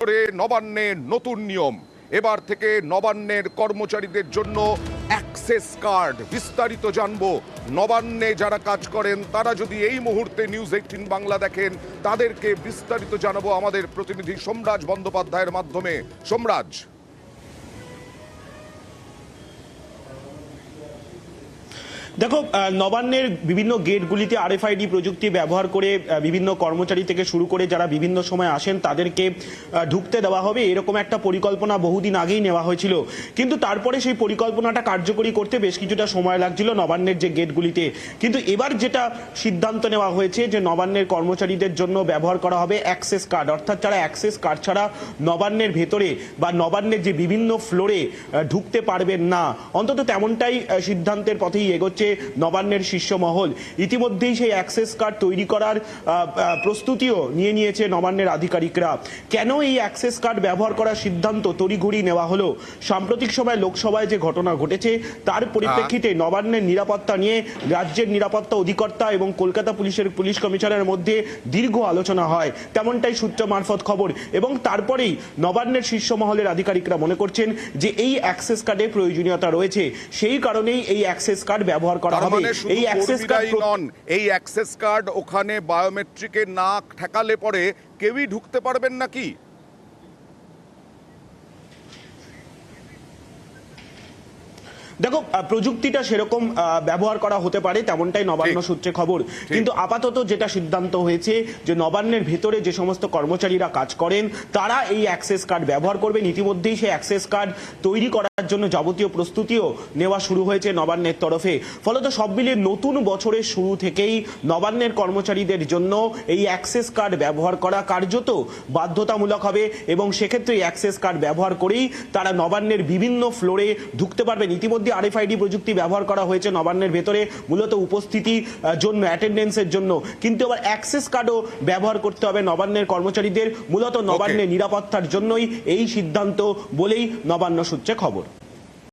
করে নবান্নের নতুন নিয়ম, এবার থেকে নবান্নের কর্মচারীদের জন্য অ্যাক্সেস কার্ড। বিস্তারিত জানবো। নবান্নে যারা কাজ করেন তারা যদি এই মুহূর্তে নিউজ 18 বাংলা দেখেন, তাদেরকে বিস্তারিত জানাবো আমাদের প্রতিনিধি সোমরাজ বন্দ্যোপাধ্যায়ের মাধ্যমে। সোমরাজ, দেখো, নবান্নের বিভিন্ন গেটগুলিতে RFID প্রযুক্তি ব্যবহার করে বিভিন্ন কর্মচারী থেকে শুরু করে যারা বিভিন্ন সময় আসেন তাদেরকে ঢুকতে দেওয়া হবে, এরকম একটা পরিকল্পনা বহুদিন আগেই নেওয়া হয়েছিল। কিন্তু তারপরে সেই পরিকল্পনাটা কার্যকরী করতে বেশ কিছুটা সময় লাগছিল নবান্নের যে গেটগুলিতে। কিন্তু এবার যেটা সিদ্ধান্ত নেওয়া হয়েছে যে নবান্নের কর্মচারীদের জন্য ব্যবহার করা হবে অ্যাক্সেস কার্ড, অর্থাৎ যারা অ্যাক্সেস কার্ড ছাড়া নবান্নের ভেতরে বা নবান্নের যে বিভিন্ন ফ্লোরে ঢুকতে পারবেন না, অন্তত তেমনটাই সিদ্ধান্তের পথেই এগোচ্ছে নবান্নের শীর্ষ মহল। ইতিমধ্যেই সেই অ্যাক্সেস কার্ড তৈরি করার প্রস্তুতিও নিয়ে নিয়েছে নবান্নের আধিকারিকরা। কেন এই অ্যাক্সেস কার্ড ব্যবহার করার সিদ্ধান্ত তড়িঘড়ি নেওয়া হলো? সাম্প্রতিক সময় লোকসভায় যে ঘটনা ঘটেছে তার পরিপ্রেক্ষিতে নবান্নের নিরাপত্তা নিয়ে রাজ্যের নিরাপত্তা অধিকর্তা এবং কলকাতা পুলিশের পুলিশ কমিশনারের মধ্যে দীর্ঘ আলোচনা হয়, তেমনটাই সূত্র মারফত খবর। এবং তারপরেই নবান্নের শীর্ষ মহলের আধিকারিকরা মনে করছেন যে এই অ্যাক্সেস কার্ডের প্রয়োজনীয়তা রয়েছে, সেই কারণেই এই অ্যাক্সেস কার্ড ব্যবহার করা হবে। এই অ্যাক্সেস কার্ড নন, এই অ্যাক্সেস কার্ড ওখানে বায়োমেট্রিকে না ঠেকালে পরে কেউই ঢুকতে পারবেন নাকি? দেখো, প্রযুক্তিটা সেরকম ব্যবহার করা হতে পারে, তেমনটাই নবান্ন সূত্রে খবর। কিন্তু আপাতত যেটা সিদ্ধান্ত হয়েছে যে নবান্নের ভেতরে যে সমস্ত কর্মচারীরা কাজ করেন তারা এই অ্যাক্সেস কার্ড ব্যবহার করবেন। ইতিমধ্যেই সেই অ্যাক্সেস কার্ড তৈরি করার জন্য যাবতীয় প্রস্তুতিও নেওয়া শুরু হয়েছে নবান্নের তরফে। ফলত সব মিলিয়ে নতুন বছরের শুরু থেকেই নবান্নের কর্মচারীদের জন্য এই অ্যাক্সেস কার্ড ব্যবহার করা কার্যত বাধ্যতামূলক হবে এবং সেক্ষেত্রে এই অ্যাক্সেস কার্ড ব্যবহার করেই তারা নবান্নের বিভিন্ন ফ্লোরে ঢুকতে পারবেন। ইতিমধ্যে RFID প্রযুক্তি ব্যবহার করা হয়েছে নবান্নের ভেতরে মূলত উপস্থিতির জন্য, অ্যাটেন্ডেন্সের জন্য, কিন্তু আবার অ্যাক্সেস কার্ডও ব্যবহার করতে হবে নবান্নের কর্মচারীদের, মূলত নবান্নের নিরাপত্তার জন্যই এই সিদ্ধান্ত বলেই নবান্ন সূত্রে খবর।